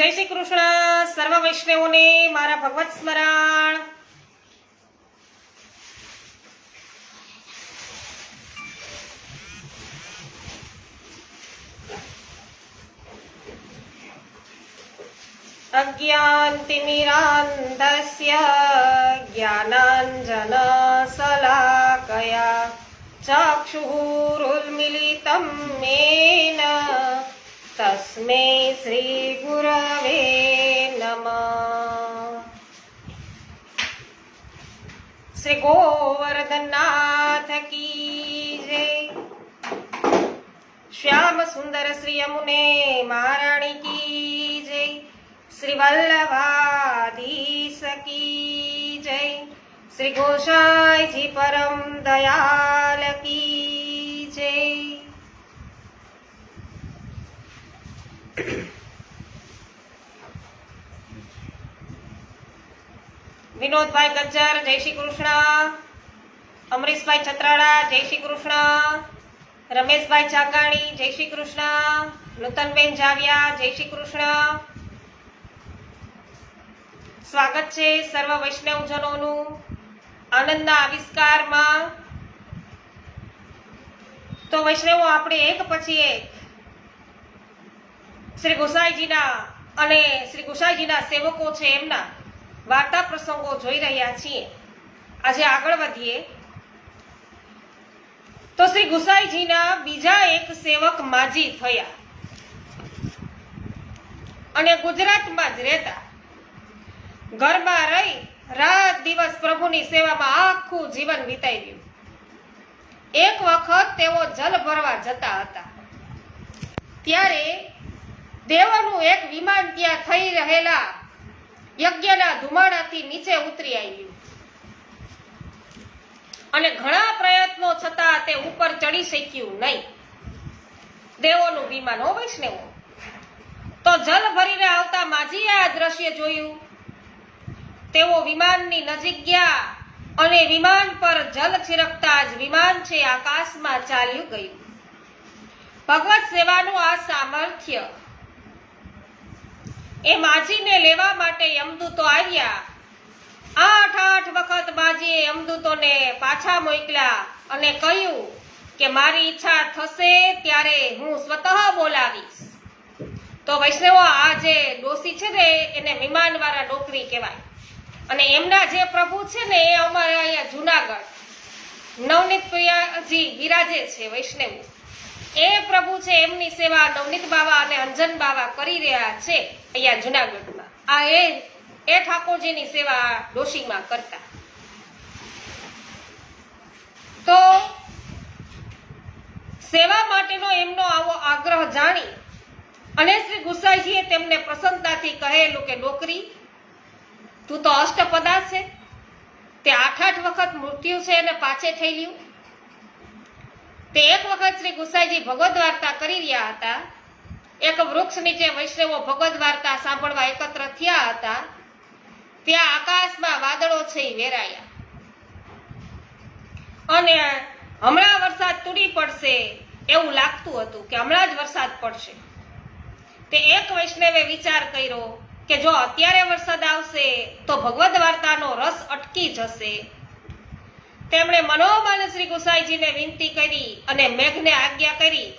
જય શ્રી કૃષ્ણ સર્વ વૈષ્ણવોને મારા ભગવત સ્મરણ. અજ્ઞાનતિમિરાન્ધસ્ય જ્ઞાનાંજન શલાકયા ચક્ષુરુન્મિલિतं મેન તસ્મૈ શ્રી ગુરવે નમઃ. શ્રી ગોવર્ધનનાથ કી જય. શ્યામ સુંદર શ્રી યમુને મહારાણી કી જય. શ્રી વલ્લભાધીશ કી જય. શ્રી ગોસાઈજી પરમ દયાલ કી જય. વિનોદભાઈ ગજ્જર જય શ્રી કૃષ્ણ. અમરીશભાઈ છત્રાડા જય શ્રી કૃષ્ણ. રમેશભાઈ ચાકાણી જય શ્રી કૃષ્ણ. નૂતનબેન જાવિયા જય શ્રી કૃષ્ણ. સ્વાગત છે સર્વ વૈષ્ણવજનોનું આનંદના આવિષ્કારમાં. તો વૈષ્ણવો આપણે એક પછી એક શ્રી ગોસાઈજીના અને શ્રી ગોસાઈજીના સેવકો છે એમના વાર્તા પ્રસંગો જોઈ રહ્યા છીએ. આજે આગળ વધીએ તો શ્રી ગોસાઈજીના બીજા એક સેવક માજી થયા અને ગુજરાતમાં જ રહેતા. ઘરમાં રહી રાત દિવસ પ્રભુની સેવામાં આખું જીવન વિતાવ્યું. એક વખત તેઓ જલ ભરવા જતા હતા ત્યારે દેવોનું એક વિમાન ત્યાં થઈ રહેલા યજ્ઞના ધુમાડાથી નીચે ઉતરી આવ્યું અને ઘણા પ્રયત્નો છતાં તે ઉપર ચડી શક્યું નહીં. દેવોનું વિમાન હો વૈષ્ણવો. તો જલ ભરીને આવતા માજીએ આ દ્રશ્ય જોયું. તેઓ વિમાનની નજીક ગયા અને વિમાન પર જલ છિરકતા જ વિમાન છે આકાશમાં ચાલ્યું ગયું. ભગવત સેવાનું આ સામર્થ્ય. એ માજીને લેવા માટે યમદૂતો આવ્યા. 8 વખત માજીએ યમદૂતોને પાછા મોકલ્યા અને કહ્યું કે મારી ઈચ્છા થશે ત્યારે હું સ્વતઃ બોલાવીશ. તો વૈષ્ણવો આ જે ડોસી છે ને એને વિમાનવાળા નોકરી કહેવાય અને એમના જે પ્રભુ છે ને એ અમારે અહીંયા જુનાગઢ નવનીત પ્રિયાજી બિરાજે છે વૈષ્ણવ. એ પ્રભુ છે એમની સેવા નવનીત બાવા અને અંજન બાવા કરી રહ્યા છે અહીંયા જુનાગઢમાં. આ એ ઠાકોરજીની સેવા ડોશીમાં કરતા. તો સેવા માટેનો એમનો આવો આગ્રહ જાણી અને શ્રી ગુસાઈજીએ તેમને પ્રસન્નતાથી કહેલું કે નોકરી તું તો અષ્ટપદા છે, તે 8 વખત મૃત્યુ છે અને પાછે થઈ ગયું. તે એક વખત શ્રી ગુસાઈજી ભગવદ વાર્તા કરી રહ્યા હતા. એક વૃક્ષ નીચે વૈષ્ણવો ભગવદ વાર્તા સાંભળવા એકત્ર થયા હતા. ત્યાં આકાશમાં વાદળો છે એ વેરાયા અને હમણાં વરસાદ તૂટી પડશે એવું લાગતું હતું કે હમણાં જ વરસાદ પડશે. તે એક વૈષ્ણવે વિચાર કર્યો કે જો અત્યારે વરસાદ આવશે તો ભગવદ વાર્તાનો રસ અટકી જશે. તેમણે મનોમન શ્રી ગુસાઈજીને વિનંતી કરી અને મેઘને આજ્ઞા કરી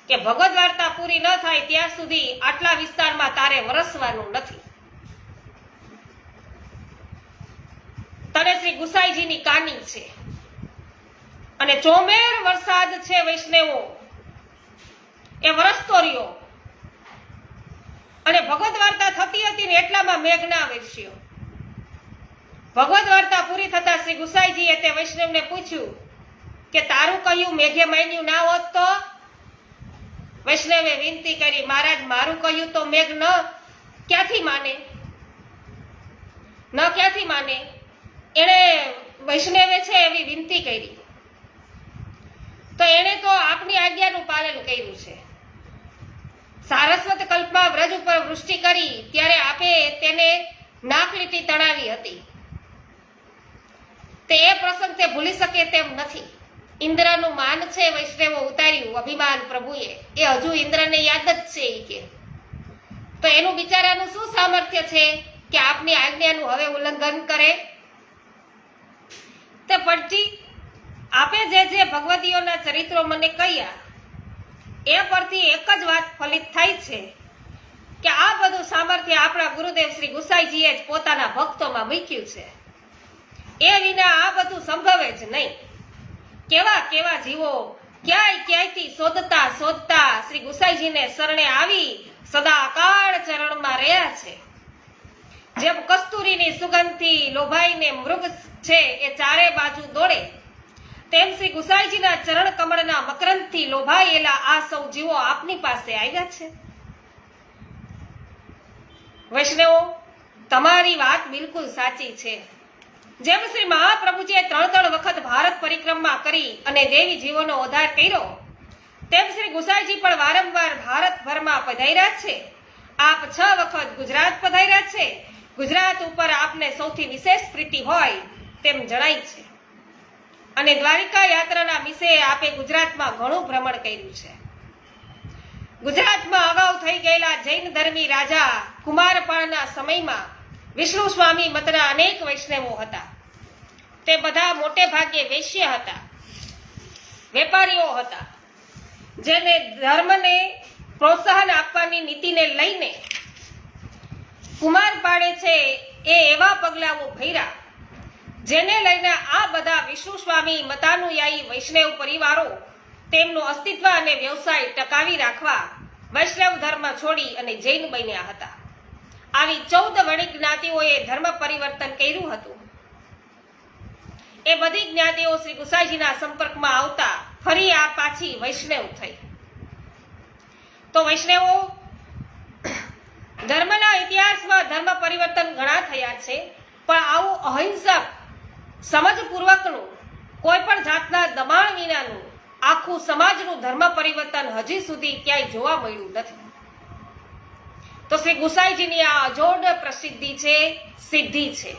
કે ભગવદ વાર્તા પૂરી ન થાય ત્યાં સુધી આટલા વિસ્તારમાં તારે વરસવાનું નથી. તને શ્રી ગુસાઈજીની કાની છે અને ચોમેર વરસાદ છે વૈષ્ણવો એ વરસતો રહ્યો અને ભગવદ વાર્તા થતી હતી ને એટલામાં મેઘ ના વરસ્યો. ભગવદ વાર્તા પૂરી થતા શ્રી ગુસાઈજીએ તે વૈષ્ણવને પૂછ્યું કે તારું કહ્યું મેઘે માન્યું ના હોત તો? વૈષ્ણવે વિનંતી કરી મહારાજ મારું કહ્યું તો મેઘ ન ક્યાંથી માને, ન ક્યાંથી માને. એણે વૈષ્ણવે છે એવી વિનંતી કરી તો એણે તો આપની આજ્ઞાનું પાલન કર્યું છે. સારસ્વત કલ્પમાં વ્રજ ઉપર વૃષ્ટિ કરી ત્યારે આપે તેને નાકલીટી તણાવી હતી. તે એ પ્રસંગ તે ભૂલી શકે તેમ નથી. ઇન્દ્રનું માન છે વૈષ્ણવો ઉતાર્યું અભિમાન પ્રભુએ, એ હજુ ઇન્દ્રને યાદ જ છે. એ કે તો એનું બિચારાનું શું સામર્થ્ય છે કે આપની આજ્ઞાનું હવે ઉલ્લંઘન કરે? તે પછી આપે જે ભગવદીઓના ચરિત્રો મને કહ્યા એ પરથી એક જ વાત ફલિત થાય છે કે આ બધું સામર્થ્ય આપણા ગુરુદેવ શ્રી ગુસાઈજીએ જ પોતાના ભક્તોમાં મૂક્યું છે. એ વિના આ બધું સંભવે જ નહીં. કેવા કેવા જીવો ક્યાંયથી શોધતા શ્રી ગુસાઈજીને શરણે આવી સદાકાળ ચરણમાં રહ્યા છે. જેમ કસ્તુરીની સુગંધથી લોભાઈને મૃગ છે એ ચારે બાજુ દોડે, તેમ શ્રી ગુસાઈજીના ચરણ કમળના મકરંદથી લોભાયેલા આ સૌ જીવો આપની પાસે આવ્યા છે. વૈષ્ણવો, તમારી વાત બિલકુલ સાચી છે. જેમ શ્રી મહાપ્રભુજીએ 3 વખત ભારત પરિક્રમા કરી અને દેવી જીવોનો ઉદ્ધાર કર્યો, તેમ શ્રી ગુસાઈજી પણ વારંવાર ભારતભરમાં પધાર્યા છે. આપ 6 વખત ગુજરાત પધાર્યા છે. ગુજરાત ઉપર આપને સૌથી વિશેષ પ્રીતિ હોય તેમ જણાય છે. અને દ્વારિકા યાત્રાના વિશે આપે ગુજરાતમાં ઘણું ભ્રમણ કર્યું છે. ગુજરાતમાં અગાઉ થઈ ગયેલા જૈન ધર્મી રાજા કુમારપાળના સમયમાં વિષ્ણુ સ્વામી મતના અનેક વૈષ્ણવો હતા. તે બધા મોટે ભાગે વૈશ્ય હતા, વેપારીઓ હતા, જેને ધર્મને પ્રોત્સાહન આપવાની નીતિને લઈને કુમારપાળે છે એ એવા પગલાઓ ભર્યા જેને લઈને આ બધા વિષ્ણુ સ્વામી મતાનુયાયી વૈષ્ણવ પરિવારો તેમનું અસ્તિત્વ અને વ્યવસાય ટકાવી રાખવા વૈષ્ણવ ધર્મ છોડી અને જૈન બન્યા હતા. આવી 14 વણિક જ્ઞાતિઓએ ધર્મ પરિવર્તન કર્યું હતું. એ બધી જ્ઞાતિઓ શ્રી ગુસાઈજીના સંપર્કમાં આવતા ફરી આ પાછી વૈષ્ણવ થઈ. તો વૈષ્ણવો, ધર્મના ઇતિહાસમાં ધર્મ પરિવર્તન ઘણા થયા છે, પણ આવું અહિંસક સમજપૂર્વકનું કોઈ પણ જાતના દબાણ વિનાનું આખું સમાજનું ધર્મ પરિવર્તન હજી સુધી ક્યાંય જોવા મળ્યું નથી. તો શ્રી ગુસાઈજીની આ અજોડ પ્રસિદ્ધિ છે, સિદ્ધિ છે.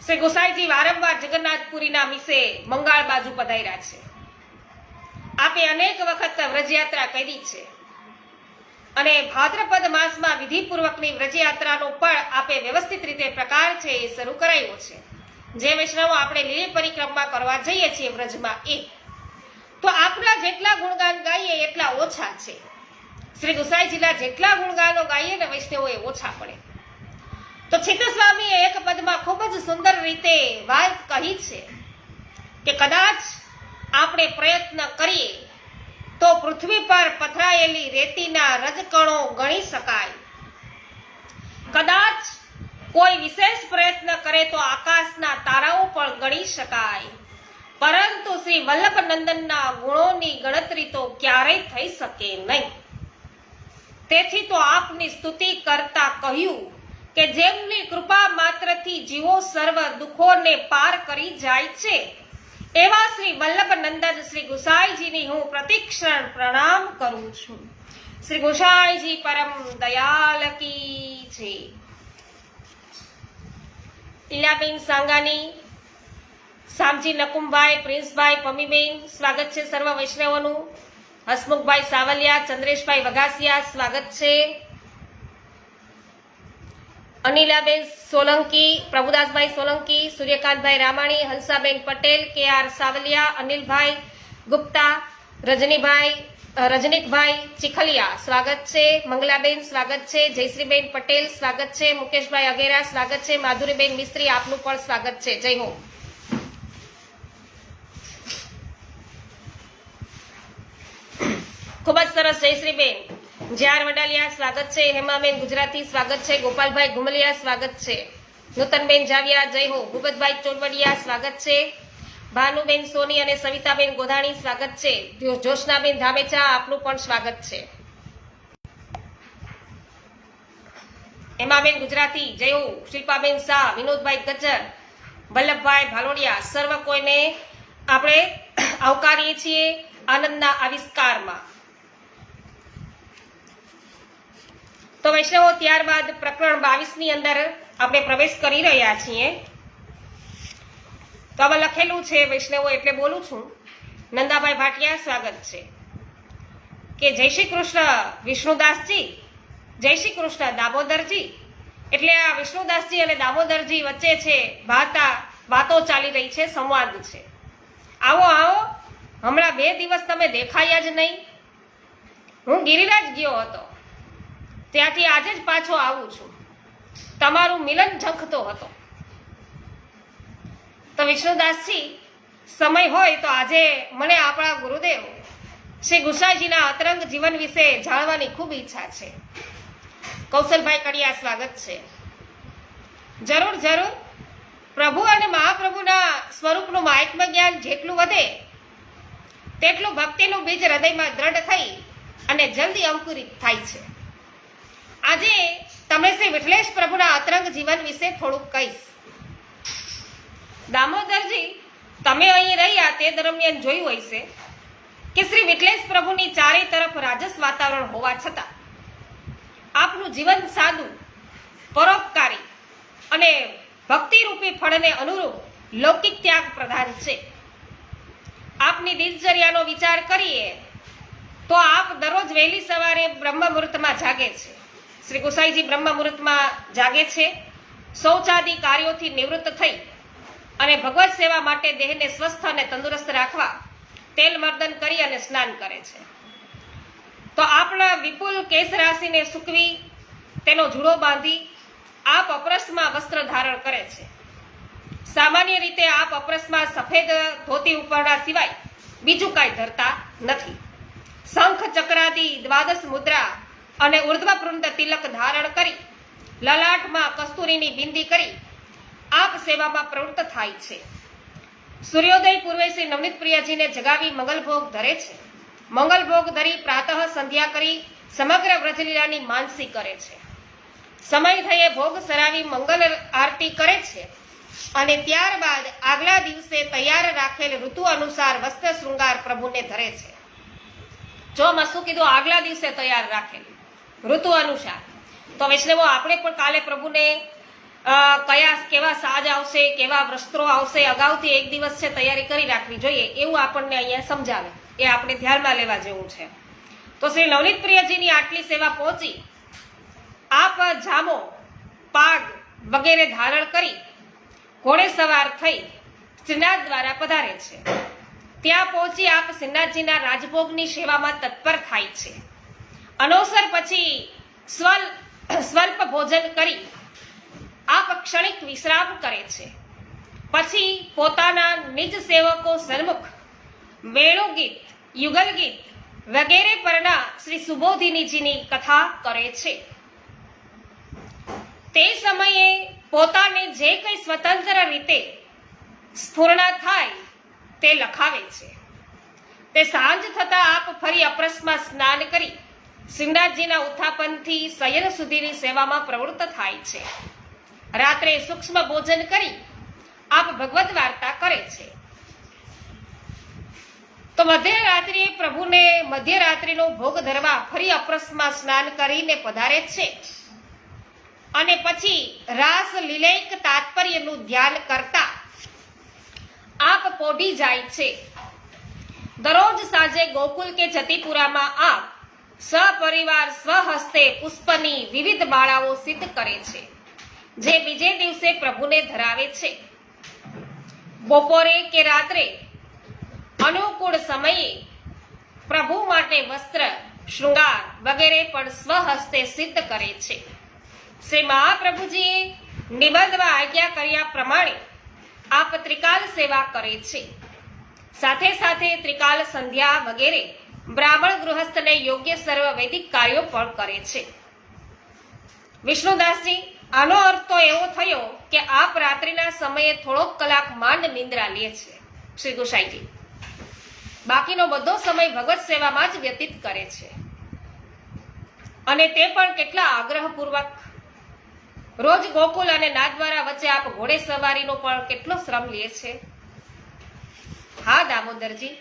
શ્રી ગુસાઈજી વારંવાર જગન્નાથપુરીના મિસે બંગાળ બાજુ પધાર્યા છે. આપે અનેક વખત વ્રજયાત્રા કરી છે અને ભાદ્રપદ માસમાં વિધિપૂર્વકની વ્રજયાત્રાનો પણ આપે વ્યવસ્થિત રીતે પ્રકાર છે એ શરૂ કરાયો છે. જે વૈષ્ણવો આપણે લીલી પરિક્રમા કરવા જઈએ છીએ વ્રજમાં, એ તો આપણા જેટલા ગુણગાન ગાઈએ એટલા ઓછા છે. શ્રી ગુસાઈજીના જેટલા ગુણગાનો ગાઈએ ને વૈષ્ણવો એ ઓછા પડે. તો ચિત્ત સ્વામીએ એક પદમાં ખૂબ જ સુંદર રીતે વાત કહી છે કે કદાચ આપણે પ્રયત્ન કરીએ તો પૃથ્વી પર પથરાયેલી રેતીના રજકણો ગણી શકાય. કદાચ કોઈ વિશેષ પ્રયત્ન કરે તો આકાશના તારાઓ પણ ગણી શકાય, પરંતુ શ્રી વલ્લભનંદનના ગુણોની ગણતરી તો ક્યારેય થઈ શકે નહીં. તેથી તો આપની સ્તુતિ કરતા કહ્યું કે જેમની કૃપા માત્રથી જીવો સર્વ દુઃખોને પાર કરી જાય છે, એવા શ્રી વલ્લભનંદન શ્રી ગુસાઈજીની હું પ્રતિક્ષણ પ્રણામ કરું છું. શ્રી ગુસાઈજી પરમ દયાલ કી છે. ઇલાબેન સાંગાની, શામજી નકુમભાઈ, પ્રિન્સભાઈ, પમીબેન, સ્વાગત છે સર્વ વૈષ્ણવોનું. હસમુખભાઈ સાવલિયા, ચંદ્રેશભાઈ વઘાસિયા, સ્વાગત છે. અનિલાબેન સોલંકી, પ્રભુદાસભાઈ સોલંકી, સૂર્યકાંતભાઈ રામાણી, હંસાબેન પટેલ, KR સાવલિયા, અનિલભાઈ ગુપ્તા, રજનીકભાઈ ચીખલિયા, સ્વાગત છે. મંગલાબેન, સ્વાગત છે. જયશ્રીબેન પટેલ, સ્વાગત છે. મુકેશભાઈ અગેરા, સ્વાગત છે. માધુરીબેન મિસ્ત્રી, આપનું પણ સ્વાગત છે. જય હો. ખૂબ જ સરસ. જયશ્રીબેન જ્યાર વડાલિયા, સ્વાગત છે. હેમાબેન ગુજરાતી, સ્વાગત છે. ગોપાલભાઈ ઘુમલિયા, સ્વાગત છે. નૂતનબેન જાવિયા, જય હો. ભૂપતભાઈ ચોરવડિયા, સ્વાગત છે. ભાનુબેન સોની અને સવિતાબેન ગોધાણી, સ્વાગત છે. જોશનાબેન ધામેચા, આપનું પણ સ્વાગત છે. હેમાબેન ગુજરાતી, જય હો. શિલ્પાબેન શાહ, વિનોદભાઈ ગજ્જર, વલ્લભભાઈ ભાલોડિયા, સર્વ કોઈને આપણે આવકારીએ છીએ આનંદના આવિષ્કારમાં. તો વૈષ્ણવો, ત્યારબાદ પ્રકરણ 22 ની અંદર આપણે પ્રવેશ કરી રહ્યા છીએ. તો આમાં લખેલું છે, વૈષ્ણવો એટલે બોલું છું. નંદાભાઈ ભાટિયા, સ્વાગત છે. કે જય શ્રી કૃષ્ણ વિષ્ણુદાસજી, જય શ્રી કૃષ્ણ. દામોદરજી એટલે આ વિષ્ણુદાસજી અને દામોદરજી વચ્ચે છે વાતો ચાલી રહી છે, સંવાદ છે. આવો આવો, હમણાં 2 દિવસ તમે દેખાયા જ નહીં. હું ગિરિરાજ ગયો હતો, ત્યાંથી આજે જ પાછો આવું છું. તમારું મિલન ઝંખતો હતો. તો વિષ્ણુદાસજી, સમય હોય તો આજે મને આપણા ગુરુદેવ શ્રી ગુસાઈજીના અતરંગ જીવન વિશે જાણવાની ખૂબ ઈચ્છા છે. કૌશલભાઈ કડિયા, સ્વાગત છે. જરૂર જરૂર. પ્રભુ અને મહાપ્રભુના સ્વરૂપનું મહાત્મ્ય જ્ઞાન જેટલું વધે તેટલું ભક્તિનું બીજ હૃદયમાં દ્રઢ થઈ અને જલ્દી અંકુરિત થાય છે. આજે તમને શ્રી વિઠ્ઠલેશ પ્રભુના અતરંગ જીવન વિશે થોડુંક કહીશ. દામોદરજી, તમે અહીં રહ્યા તે દરમિયાન જોયું હશે કે શ્રી વિઠ્ઠલેશ પ્રભુની ચારે તરફ રાજસ વાતાવરણ હોવા છતાં આપનું જીવન સાદું, પરોપકારી અને ભક્તિરૂપી ફળને અનુરૂપ લૌકિક ત્યાગ પ્રધાન છે. આપની દિનચર્યાનો વિચાર કરીએ તો આપ દરરોજ વહેલી સવારે બ્રહ્મ મુહૂર્તમાં જાગે છે. શ્રી ગુસાઈજી બ્રહ્મ મુહૂર્તમાં જાગે છે. શૌચાદિ કાર્યોથી નિવૃત્ત થઈ અને ભગવત સેવા માટે દેહને સ્વસ્થ અને તંદુરસ્ત રાખવા તેલ મર્દન કરી અને સ્નાન કરે છે. તો આપણા વિપુલ કેશ રાશિને સૂકવી તેનો જુડો બાંધી આપ અપરસમાં વસ્ત્ર ધારણ કરે છે. સામાન્ય રીતે આપ અપરસમાં સફેદ ધોતી ઉપરણા સિવાય બીજું કાંઈ ધરતા નથી. શંખ ચક્રાદિ દ્વાદશ મુદ્રા અને ઉર્ધ્વપૃંડ તિલક ધારણ કરી લલાટમાં કસ્તુરીની બિંદી કરી આપ સેવામાં પ્રવૃત્ત થાય છે. સૂર્યોદય પૂર્વે શ્રી નવનીત પ્રિયજીને જગાવી મંગલભોગ ધરે છે. મંગલભોગ ધરી પ્રાતઃ સંધ્યા કરી સમગ્ર વ્રજલીલાની માનસી કરે છે. સમય થયે ભોગ સરાવી મંગલ આરતી કરે છે અને ત્યારબાદ આગલા દિવસે તૈયાર રાખેલ ઋતુ અનુસાર વસ્ત્ર શૃંગાર પ્રભુને ધરે છે. જો મેં શું કીધું? આગલા દિવસે તૈયાર રાખેલ ઋતુ અનુસાર. તો વૈષ્ણવો, આપણે પણ કાલે પ્રભુને કેવા સાજ આવશે, કેવા વસ્ત્રો આવશે, અગાઉથી 1 દિવસ છે તૈયારી કરી રાખવી જોઈએ, એવું આપણને અહીંયા સમજાવે. એ આપણે ધ્યાનમાં લેવા જેવું છે. તો શ્રી નવનીત પ્રિયજીની આટલી સેવા પહોંચી આપ જામો, પાગ વગેરે ધારણ કરી ઘોડે સવાર થઈ શ્રીનાથ દ્વારા પધારે છે. ત્યાં પહોંચી આપ શ્રીનાથજીના રાજભોગની સેવામાં તત્પર થાય છે. અનોસર પછી સ્વલ્પ ભોજન કરી આપ ક્ષણિક વિશ્રામ કરે છે. પછી પોતાના નિજ સેવકો સન્મુખ વેણુ ગીત, યુગલ ગીત વગેરે પરના શ્રી સુબોધિનીજીની કથા કરે છે. તે સમયે પોતાને જે કંઈ સ્વતંત્ર રીતે સ્ફુરણા થાય તે લખાવે છે. તે સાંજ થતા આપ ફરી અપરસમાં સ્નાન કરી શ્રીનાથજીના ઉત્થાપનથી શયન સુધીની સેવામાં પ્રવૃત્ત થાય છે. રાત્રે સૂક્ષ્મ ભોજન કરી આપ ભગવત વાર્તા કરે છે. તો મધ્યરાત્રિએ પ્રભુને મધ્યરાત્રિનો ભોગ ધરવા ફરી અપરસમાં સ્નાન કરીને પધારે છે અને પછી રાસ લીલૈક તાત્પર્યનું ધ્યાન કરતા આપ પોઢી જાય છે. દરરોજ સાંજે ગોકુલ કે જતીપુરામાં આપ સપરિવાર સ્વહસ્તે પુષ્પની વિવિધ માળાઓ સિદ્ધ કરે છે, જે બીજે દિવસે પ્રભુને ધરાવે છે. બપોરે કે રાત્રે અનુકૂળ સમયે પ્રભુ માટે વસ્ત્ર શૃંગાર વગેરે પણ સ્વહસ્તે સિદ્ધ કરે છે. શ્રી મહાપ્રભુજીએ નિબંધમાં આજ્ઞા કર્યા પ્રમાણે આપ ત્રિકાલ સેવા કરે છે. સાથે સાથે ત્રિકાલ સંધ્યા વગેરે બ્રાહ્મણ ગૃહસ્થને યોગ્ય સર્વ વૈદિક કાર્યો પણ કરે છે. વિષ્ણુદાસજી, આનો અર્થ તો એવો થયો કે આપ રાત્રિના સમયે થોડોક કલાક માંડ નિંદ્રા લે છે શ્રી ગુસાઈજી. બાકીનો બધો સમય ભગવત સેવામાં જ વ્યતીત કરે છે. અને તે પણ કેટલા આગ્રહપૂર્વક. રોજ ગોકુલ અને નાથદ્વારા વચ્ચે આપ ઘોડે સવારીનો પણ કેટલો શ્રમ લે છે. હા દામોદરજી,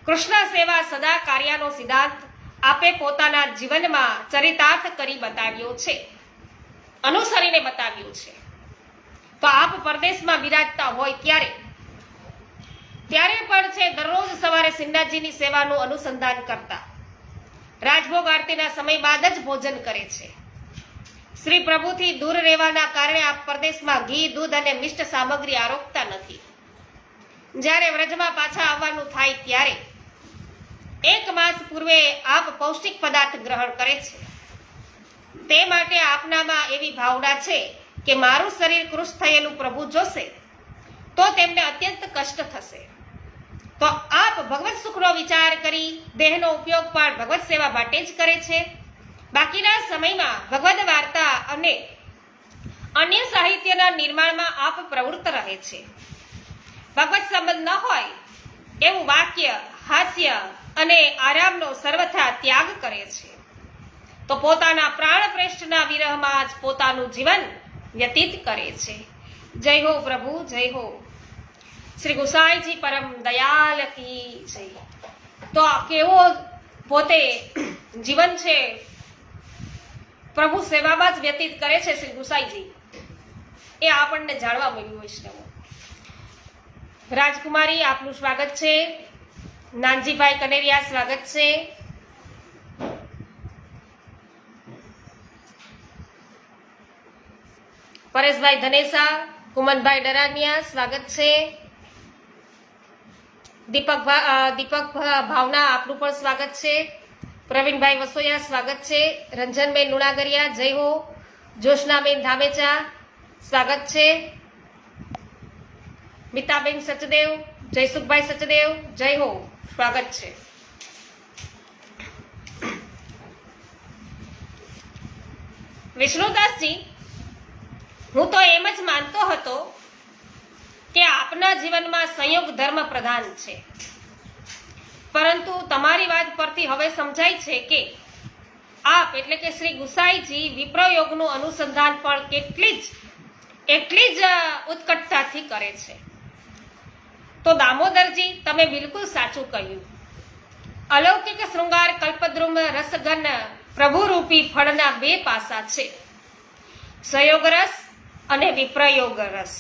કૃષ્ણ સેવા સદા કાર્યનો સિદ્ધાંત આપે પોતાના જીવનમાં ચરિતાર્થ કરી બતાવ્યો છે, અનુસરીને બતાવ્યું છે. તો આપ પરદેશમાં બિરાજતા હોય ત્યારે પણ છે દરરોજ સવારે શ્રીનાથજીની સેવાનું અનુસંધાન કરતા રાજભોગ આરતીના સમય બાદ જ ભોજન કરે છે. શ્રી પ્રભુથી દૂર રહેવાના કારણે આપ પરદેશમાં ઘી, દૂધ અને મિષ્ટ સામગ્રી આરોગતા નથી. જ્યારે વ્રજમાં પાછા આવવાનું થાય ત્યારે 1 માસ પૂર્વે આપ પૌષ્ટિક પદાર્થ ગ્રહણ કરે છે. તે માટે આપનામાં એવી ભાવના છે કે મારું શરીર કૃશ થયેલું પ્રભુ જોશે તો તેમને અત્યંત કષ્ટ થશે. તો આપ ભગવત સુખનો વિચાર કરી દેહનો ઉપયોગ પણ ભગવત સેવા માટે જ કરે છે. બાકીના સમયમાં ભગવદ વાર્તા અને અન્ય સાહિત્યના નિર્માણમાં આપ પ્રવૃત્ત રહે છે. ભગવત સંબંધ ન હોય એવું વાક્ય, હાસ્ય અને આરામનો સર્વથા ત્યાગ કરે છે. તો પોતાના પ્રાણપ્રેષ્ઠના વિરહમાં જ પોતાનું જીવન વ્યતીત કરે છે. જય હો પ્રભુ, જય હો. શ્રી ગુસાઈજી પરમ દયાલ કી જય. તો આ કેવો પોતે જીવન છે પ્રભુ સેવામાં જ વ્યતીત કરે છે શ્રી ગુસાઈજી, એ આપણને જાણવા મળ્યું. વૈષ્ણવો, રાજકુમારી આપનું સ્વાગત છે. નાનજીભાઈ કનેરિયા સ્વાગત છે. પરેશભાઈ ધનેસા, કુમનભાઈ ડરાનિયા સ્વાગત છે. દીપક ભાવના આપનું પણ સ્વાગત છે. પ્રવીણભાઈ વસોયા સ્વાગત છે. રંજનબેન લુણાગરિયા જય હો. જોશનાબેન ધામેચા સ્વાગત છે. મિતાબેન સચદેવ, જયસુખભાઈ સચદેવ જય હો, સ્વાગત છે. વિષ્ણુદાસજી, હું તો એમ જ માનતો હતો કે આપના જીવનમાં સંયોગ ધર્મ પ્રધાન છે, પરંતુ તમારી વાત પરથી હવે સમજાય છે કે આપ એટલે કે શ્રી ગુસાઈજી વિપ્રયોગનું અનુસંધાન પણ એટલી જ ઉત્કટતાથી કરે છે. તો દામોદરજી, તમે બિલકુલ સાચું કહ્યું. અલૌકિક શૃંગાર કલ્પદ્રુમ રસઘન પ્રભુરૂપી ફળના 2 પાસા છે, સંયોગ રસ અને વિપ્રયોગ રસ.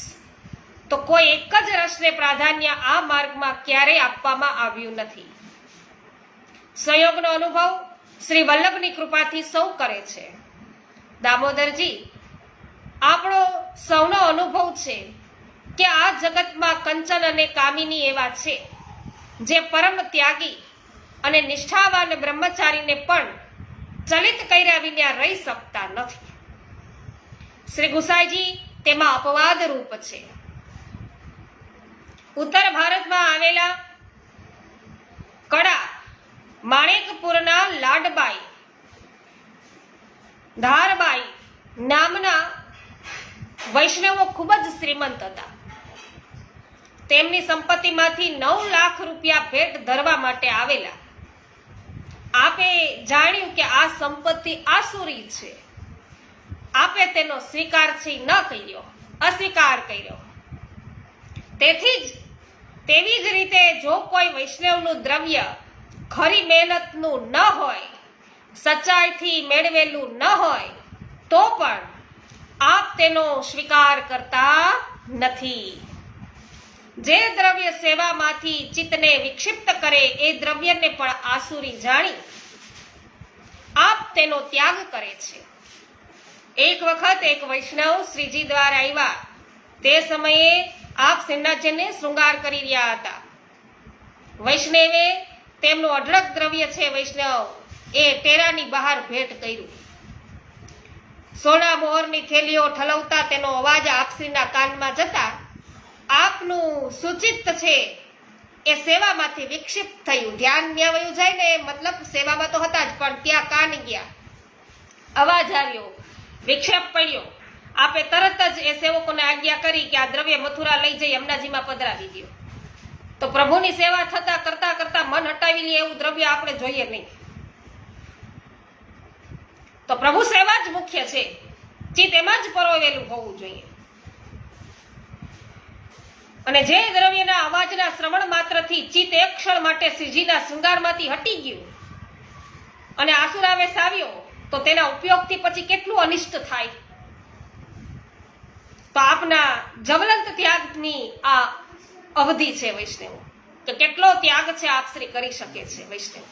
તો કોઈ એક જ રસને પ્રાધાન્ય આ માર્ગમાં ક્યારેય આપવામાં આવ્યું નથી. સંયોગનો અનુભવ શ્રી વલ્લભની કૃપાથી સૌ કરે છે. દામોદરજી, આપણો સૌનો અનુભવ છે કે આ જગતમાં કંચન અને કામિની એવા છે જે પરમ ત્યાગી અને નિષ્ઠાવાન બ્રહ્મચારીને પણ ચલિત કર્યા વિના રહી શકતા નથી. શ્રી ગુસાઈજી તેમાં અપવાદ રૂપ છે. ઉત્તર ભારતમાં આવેલા કડા માણેકપુરના લાડબાઈ ધારબાઈ નામના વૈષ્ણવો ખૂબ જ શ્રીમંત હતા. તેમની સંપત્તિમાંથી 9 લાખ રૂપિયા ભેટ ધરવા માટે આવેલા. આપે જાણ્યું કે આ સંપત્તિ આસુરી છે. આપે તેનો સ્વીકાર ન કર્યો, અસ્વીકાર કર્યો. તેવી જ રીતે જો કોઈ વૈષ્ણવનું દ્રવ્ય ખરી મહેનતનું ન હોય, સચ્ચાઈથી મેળવેલું ન હોય, તો પણ આપ તેનો સ્વીકાર કરતા નથી. જે દ્રવ્ય સેવામાંથી ચિત્તને વિક્ષિપ્ત કરે એ દ્રવ્યને પણ આસુરી જાણી આપ તેનો ત્યાગ કરે છે. એક વખત એક વૈષ્ણવ શ્રીજી દ્વારા આવ્યા. તે સમયે આપ શ્રીનાથજીને શૃંગાર કરી રહ્યા હતા. વૈષ્ણવે તેમનું અઢળક દ્રવ્ય છે વૈષ્ણવ એ ટેરાની બહાર ભેટ કર્યું. સોના મોહરની થેલીઓ ઠલવતા તેનો અવાજ આપશ્રીના કાનમાં જતા આપનું સુચિત્ત છે એ સેવામાંથી વિક્ષિપ્ત થયું. ધ્યાન ન્યા વયું જાય ને, મતલબ સેવામાં તો હતા જ પણ ત્યાં કાન ગયા, અવાજ આવ્યો, વિક્ષેપ પડ્યો. આપે તરત જ એ સેવકોને આજ્ઞા કરી કે આ દ્રવ્ય મથુરા લઈ જઈ યમુનાજીમાં પધરાવી દો. તો પ્રભુની સેવા થતા કરતા કરતા મન હટાવી લે એવું દ્રવ્ય આપણે જોઈએ નહીં. તો પ્રભુ સેવા જ મુખ્ય છે. ચિત્ત એમાં જ પરોવેલું હોવું જોઈએ. અને જે દ્રવ્યના અવાજના શ્રવણ માત્રથી ચિત્ત એક ક્ષણ માટે શ્રીજીના શૃંગારમાંથી હટી ગયું અને આસુરાવેશ આવ્યો, તો તેના ઉપયોગથી પછી કેટલું અનિષ્ટ થાય. તો આપના જવલંત ત્યાગની આ અવધિ છે વૈષ્ણવ, કે કેટલો ત્યાગ છે આપશ્રી કરી શકે છે વૈષ્ણવ.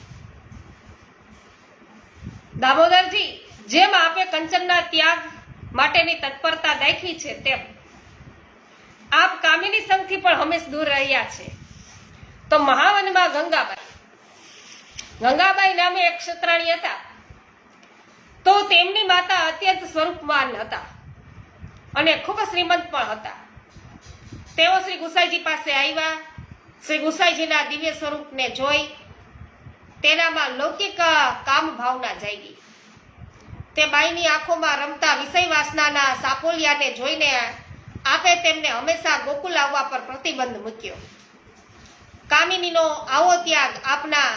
દામોદરજી, જેમ આપે કંચનના ત્યાગ માટેની તત્પરતા દાખવી છે, તેમ આપ કામિની સંઘથી પણ હંમેશ દૂર રહ્યા છે. તો મહાવનમાં ગંગાબાઈ નામે એક ક્ષત્રાણી હતા. તો તેમની માતા અત્યંત સ્વરૂપવાન હતા અને ખૂબ શ્રીમંત પણ હતા. તેઓ શ્રી ગુસાઈજી પાસે આવ્યા. શ્રી ગુસાઈજીના દિવ્ય સ્વરૂપને જોઈ તેનામાં લૌકિક કામ ભાવના જાગી. તે બાઈની આંખોમાં રમતા વિષય વાસનાના સાપોલિયાને જોઈને આપે તેમને હંમેશા ગોકુલ આવવા પર પ્રતિબંધ મૂક્યો. કામિનીનો આવો ત્યાગ આપના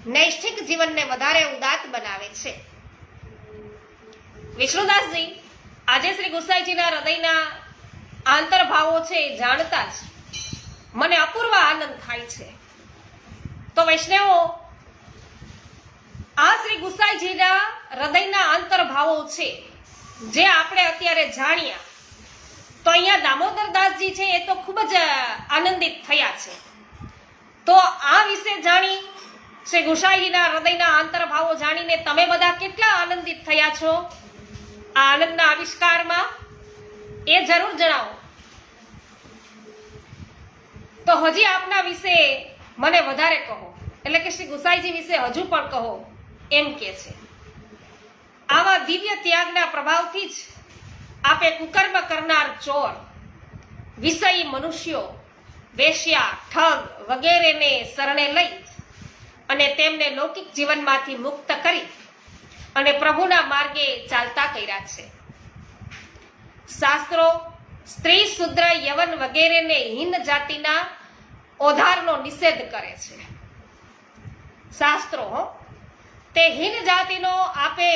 નૈષ્ઠિક જીવનને વધારે ઉદાત્ત બનાવે છે. વિષ્ણુદાસજી આજે શ્રી ગુસાઈજીના હૃદયના આંતરભાવો છે એ જાણતા જ મને અપૂર્વ આનંદ થાય છે. તો વૈષ્ણવો, આ શ્રી ગુસાઈજીના હૃદયના આંતરભાવો છે જે આપણે અત્યારે જાણ્યા. તો અહીંયા દામોદરદાસજી છે એ તો ખૂબ જ આનંદિત થયા છે. તો આ વિશે જાણી, શ્રી ગુસાઈજીના હૃદયના આંતરભાવો જાણીને તમે બધા કેટલા આનંદિત થયા છો આ આનંદના આવિષ્કારમાં, એ જરૂર જણાવો. તો હજી આપના વિશે મને વધારે કહો, એટલે કે શ્રી ગુસાઈજી વિશે હજુ પણ કહો એમ કે છે. આવા દિવ્ય ત્યાગના પ્રભાવથી જ આપે કુકર્મ કરનાર ચોર, વિષયી મનુષ્યો, વેશ્યા, ઠગ વગેરેને શરણે લઈ અને તેમને લૌકિક જીવનમાંથી મુક્ત કરી અને પ્રભુના માર્ગે ચાલતા કર્યા છે. શાસ્ત્રો સ્ત્રી, શુદ્ર, યવન વગેરેને હિન્દ જાતિના ઓધારનો નિષેધ કરે છે. શાસ્ત્રો તે હિન્દ જાતિનો આપે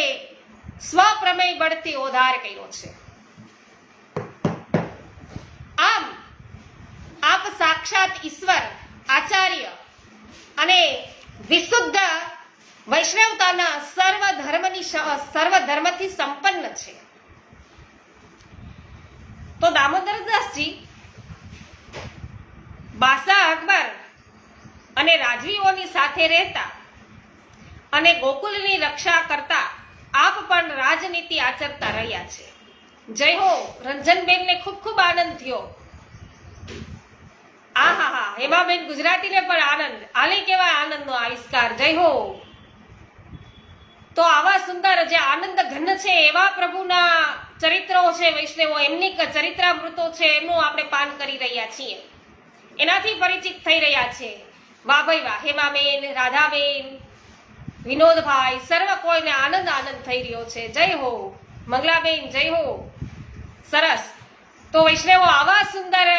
સ્વપ્રમેય બળથી ઓધાર કર્યો છે. આમ આપ સાક્ષાત ઈશ્વર, આચાર્ય અને વિશુદ્ધ વૈષ્ણવતાના સર્વધર્મથી સંપન્ન છે. તો દામોદરદાસજી બાદશાહ અકબર અને રાજવીઓની સાથે રહેતા અને ગોકુલની રક્ષા કરતા આપ પણ રાજનીતિ આચરતા રહ્યા છે. જય હો. રંજનબેનને ખૂબ ખૂબ આનંદ થયો. આહા, હેમાબેન ગુજરાતીને પણ આનંદ. આલે કેવા આનંદનો આવિષ્કાર. જય હો. તો આવા સુંદર જે આનંદ ઘન છે એવા પ્રભુના ચરિત્રો છે, વૈષ્ણવો એમની ચરિત્રામૃતો છે, એમનું આપણે પાન કરી રહ્યા છીએ, એનાથી પરિચિત થઈ રહ્યા છે. વાહ ભાઈ વાહ. હેમાબેન, રાધાબેન, વિનોદભાઈ, સર્વ કોઈને આનંદ થઈ રહ્યો છે. જય હો. મંગલાબેન, જય હો. સરસ. તો વૈષ્ણવો આવા સુંદર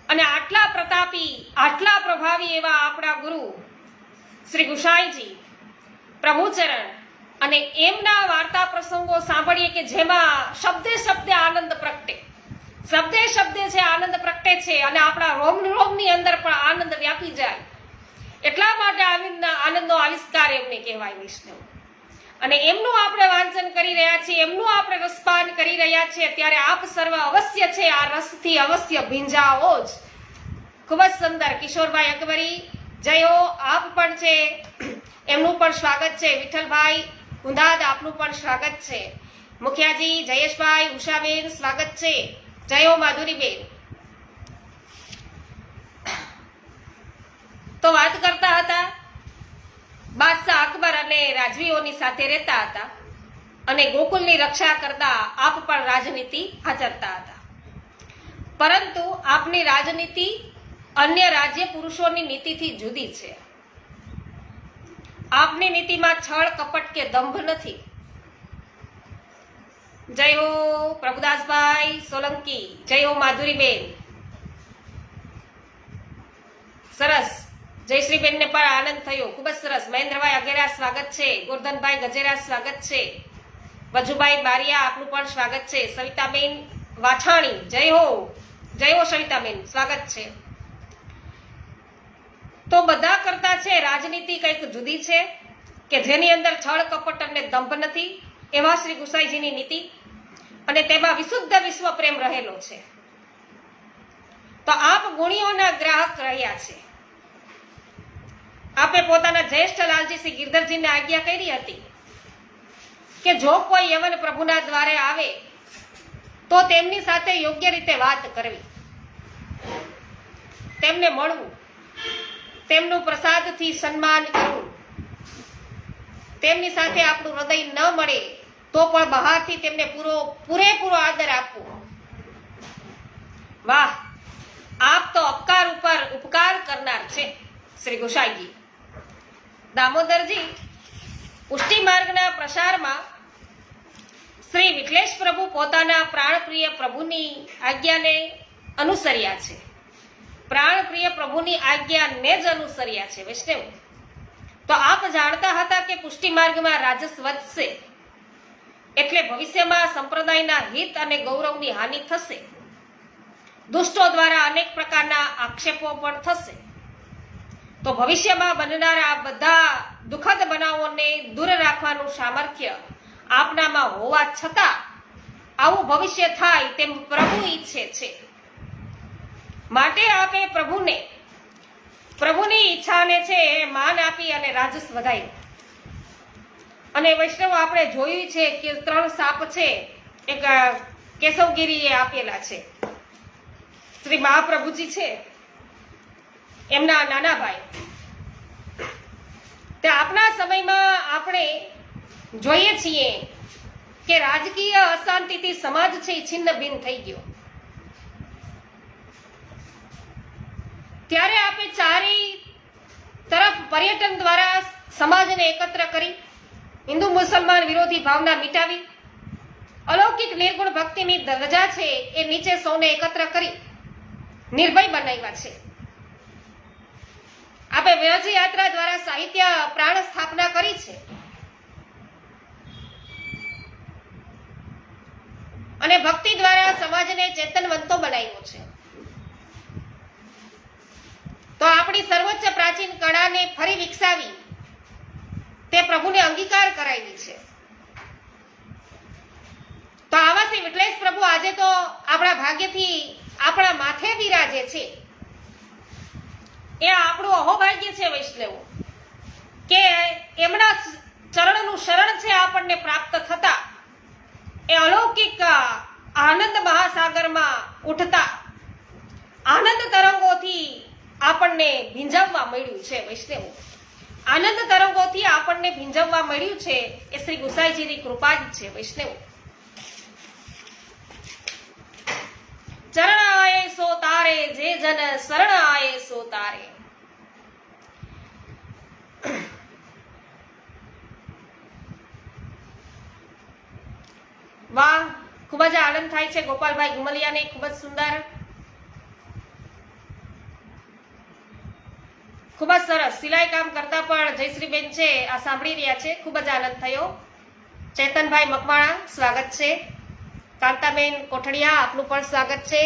અને આટલા પ્રતાપી, આટલા પ્રભાવી એવા આપણા ગુરુ શ્રી ગુસાઈજી, પ્રભુચરણ અને એમના વાર્તા પ્રસંગો સાંભળીએ કે જેમાં શબ્દે શબ્દે આનંદ પ્રગટે, શબ્દે શબ્દે છે આનંદ પ્રગટે છે અને આપણા રોમની અંદર પણ આનંદ વ્યાપી જાય. એટલા માટે આનંદનો આવિષ્કાર એમને કહેવાય વૈષ્ણવ. અને એમનું આપણે વાંચન કરી રહ્યા છીએ, એમનું આપણે રસપાન કરી રહ્યા છીએ, ત્યારે આપ સર્વ અવશ્ય છે આ રસથી અવશ્ય ભીંજાઓ જ. ખૂબ જ સુંદર. કિશોરભાઈ અકબરી, જય હો. આપ પણ છે, એમનું પણ સ્વાગત છે. વિઠ્ઠલભાઈ ઉંધાદ, આપનું પણ સ્વાગત છે. મુખિયાજી, જયેશભાઈ, ઉષાબેન, સ્વાગત છે. જય હો. માધુરીબેન. તો વાત કરતા હતા, બાદશાહ અકબર અને રાજવીઓની સાથે રહેતા હતા અને ગોકુલની રક્ષા કરતા આપ પણ રાજનીતિ આચરતા હતા. પરંતુ આપની રાજનીતિ અન્ય રાજ્ય પુરુષોની નીતિથી જુદી છે. આપની નીતિમાં છળ, કપટ કે દંભ નથી. જય હો પ્રભુદાસભાઈ સોલંકી. જય હો માધુરીબેન. સરસ. જયશ્રીબેનને પણ આનંદ થયો. ખૂબ જ સરસ. મહેન્દ્રભાઈ અગેરા, સ્વાગત છે. ગોરધનભાઈ ગજેરા, સ્વાગત છે. વજુભાઈ બારિયા, આપનું પણ સ્વાગત છે. સવિતાબેન વાછાણી, જય હો. જય હો સવિતાબેન, સ્વાગત છે. તો બધા કરતા છે રાજનીતિ કંઈક જુદી છે કે જેની અંદર છળ, કપટ અને દંભ નથી. એવા શ્રી ગુસાઈજીની નીતિ અને તેમાં વિશુદ્ધ વિશ્વ પ્રેમ રહેલો છે. તો આપ ગુણીઓના ગ્રાહક રહ્યા છે. આપે પોતાના જ્યેષ્ઠ લાલજી શ્રી ગિરધરજીને આજ્ઞા કરી હતી કે જો કોઈ યવન પ્રભુના દ્વારે આવે તો તેમની સાથે યોગ્ય રીતે વાત કરવી, તેમને મળવું, તેમનું પ્રસાદથી સન્માન કરવું, તેમની સાથે આપણું હૃદય ન મળે તો પણ બહારથી તેમને પૂરેપૂરો આદર આપવો. વાહ, આપ તો અપકાર ઉપર ઉપકાર કરનાર છે શ્રી ગુસાઈજી. દામોદરજી પુષ્ટિ માર્ગના પ્રસારમાં શ્રી વિઠ્ઠલેશ પ્રભુ પોતાના પ્રાણપ્રિય પ્રભુની આજ્ઞાને અનુસર્યા છે. પ્રાણપ્રિય પ્રભુની આજ્ઞાને જ અનુસર્યા છે વૈષ્ણવ. તો આપ જાણતા હતા કે પુષ્ટિ માર્ગમાં રાજસ વધશે એટલે ભવિષ્યમાં સંપ્રદાયના હિત અને ગૌરવની હાનિ થશે. દુષ્ટો દ્વારા અનેક પ્રકારના આક્ષેપો પણ થશે. તો ભવિષ્યમાં બનનારા બધા દુઃખદ બનાવોને દૂર રાખવાનું સામર્થ્ય આપનામાં હોવા છતાં આવું ભવિષ્ય થાય તેમ પ્રભુ ઈચ્છે છે. માટે આપે પ્રભુની ઈચ્છાને છે માન આપી અને રાજસ વધાર્યું. અને વૈષ્ણવ આપણે જોયું છે કે 3 સાપ છે એક કેશવગીરીએ આપેલા છે. શ્રી મહાપ્રભુજી છે એમના નાના ભાઈ. તે આપણા સમયમાં આપણે જોઈએ છીએ કે રાજકીય અશાંતિથી સમાજ છે એ છિન્ન ભિન્ન થઈ ગયો. ત્યારે આપણે ચારે તરફ પર્યટન દ્વારા સમાજને એકત્ર કરી હિન્દુ મુસલમાન વિરોધી ભાવના મિટાવી અલૌકિક નિર્ગુણ ભક્તિની ધજા છે એ નીચે સૌને એકત્ર કરી નિર્ભય બનાવ્યા છે. આપણે વ્યાજ યાત્રા દ્વારા સાહિત્ય પ્રાણ સ્થાપના કરી છે અને ભક્તિ દ્વારા સમાજને ચેતનવંતો બનાવ્યો છે. તો આપણી સર્વોચ્ચ પ્રાચીન કળાને ફરી વિકસાવી તે પ્રભુને અંગીકાર કરાવી છે. તો આવા શ્રી વિઠ્ઠલેશ પ્રભુ આજે તો આપણા ભાગ્યથી આપણા માથે બિરાજે છે. એ આપણું અહોભાગ્ય છે વૈષ્ણવ કે એમના ચરણનું શરણ છે આપણને પ્રાપ્ત થતા એ અલૌકિક આનંદ મહાસાગરમાં ઉઠતા આનંદ તરંગોથી આપણને ભીંજવવા મળ્યું છે વૈષ્ણવ. આનંદ તરંગોથી આપણને ભીંજવવા મળ્યું છે એ શ્રી ગુસાઈજીની કૃપા જ છે વૈષ્ણવ. ચરણ આયે સો તારે જે જન શરણ આયે સો તારે. વાહ, ખૂબ જ આનંદ થાય છે. ગોપાલભાઈ ગુમલિયાને ખૂબ જ સુંદર, ખૂબ જ સરસ સિલાઈ કામ કરતા પણ જયશ્રીબેન છે આ સાંભળી રહ્યા છે. ખૂબ જ આનંદ થયો. ચેતનભાઈ મકવાણા સ્વાગત છે. કાંતાબેન કોઠડિયા આપનું પણ સ્વાગત છે.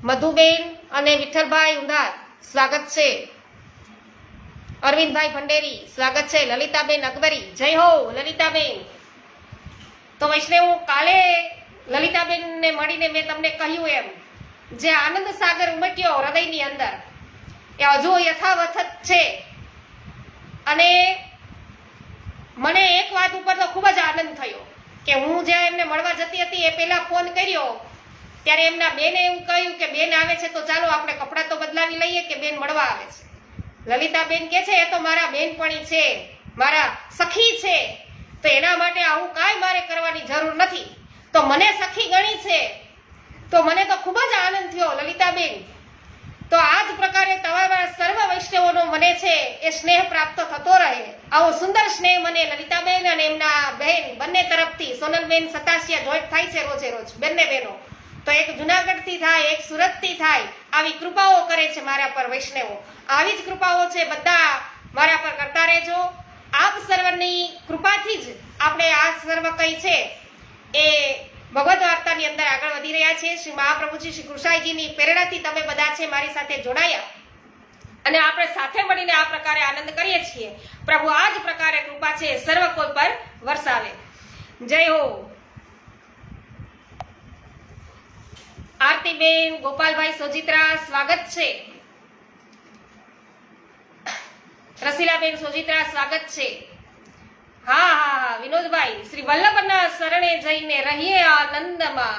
મધુબેન અને વિઠ્ઠલભાઈ ઉંધાર સ્વાગત છે. અરવિંદભાઈ ભંડેરી સ્વાગત છે. લલિતાબેન અકબરી જય હો લલિતાબેન. તો વૈષ્ણવ કાલે લલિતાબેનને મળીને મેં તમને કહ્યું એમ જે આનંદ સાગર ઉમટ્યો હૃદયની અંદર એ હજુ યથાવત જ છે. અને મને એક વાત ઉપર તો ખૂબ જ આનંદ થયો કે હું જ્યાં એમને મળવા જતી હતી એ પહેલા ફોન કર્યો ત્યારે એમના બેને એવું કહ્યું કે બેન આવે છે તો ચાલો આપણે કપડાં તો બદલાવી લઈએ કે બેન મળવા આવે છે. લલિતાબેન કે છે એ તો મારા બેનપણી છે, મારા સખી છે, તો એના માટે આવું કાંઈ મારે કરવાની જરૂર નથી. તો મને સખી ગણી છે તો મને તો ખૂબ જ આનંદ થયો લલિતાબેન. તો આ જ પ્રકારે તમારા સર્વ વૈષ્ણવોનો મને છે એ સ્નેહ પ્રાપ્ત થતો રહે. આવો સુંદર સ્નેહ મને લલિતાબેન અને એમના બહેન બંને તરફથી સોનલબેન સતાસિયા જોઈન્ટ થાય છે રોજે રોજ બંને બહેનો. તો એક જુનાગઢથી થાય, એક સુરતથી થાય. આવી કૃપાઓ કરે છે મારા પર વૈષ્ણવો. આવી જ કૃપાઓ છે બધા મારા પર કરતા રહેજો. આપ સર્વની કૃપાથી જ આપણે આ સર્વ કંઈ છે એ ભગવદ વાર્તાની અંદર આગળ વધી રહ્યા છે. શ્રી મહાપ્રભુજી શ્રી કૃષ્ણજીની પ્રેરણાથી તમે બધા છે મારી સાથે જોડાયા અને આપણે સાથે મળીને આ પ્રકારે આનંદ કરીએ છીએ. પ્રભુ આ જ પ્રકારે કૃપા છે સર્વ કોઈ પર વરસાવે. જય હો. આરતીબેન, ગોપાલભાઈ સોજિત્રા સ્વાગત છે. રસીલાબેન સોજિત્રા સ્વાગત છે. હા વિનોદભાઈ, શ્રી વલ્લભના શરણે જઈને રહીએ આનંદમાં.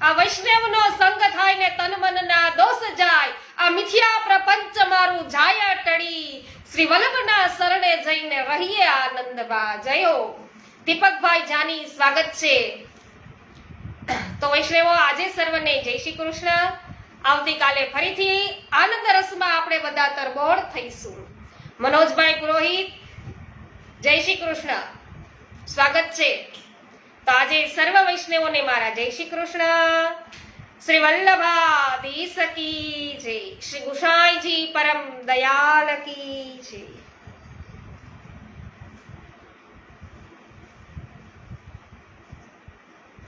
આ વૈષ્ણવનો સંગ થાય ને તન મનના દોષ જાય. આ મિથ્યા પ્રપંચ મારું જાય ટળી. શ્રી વલ્લભના શરણે જઈને રહીએ આનંદમાં. જય હો દીપકભાઈ જાની, સ્વાગત છે. તો વૈષ્ણવો, આજે સર્વને જય શ્રી કૃષ્ણ. આવતીકાલે ફરીથી આનંદ રસમાં આપણે બધા તરબોળ થઈશું. મનોજભાઈ પુરોહિત, જય શ્રી કૃષ્ણ, સ્વાગત છે. તો આજે સર્વ વૈષ્ણવોને મારા જય શ્રી કૃષ્ણ. શ્રી વલ્લભાધીશ કી જય. શ્રી ગુસાઈજી પરમ દયાલ કી જય.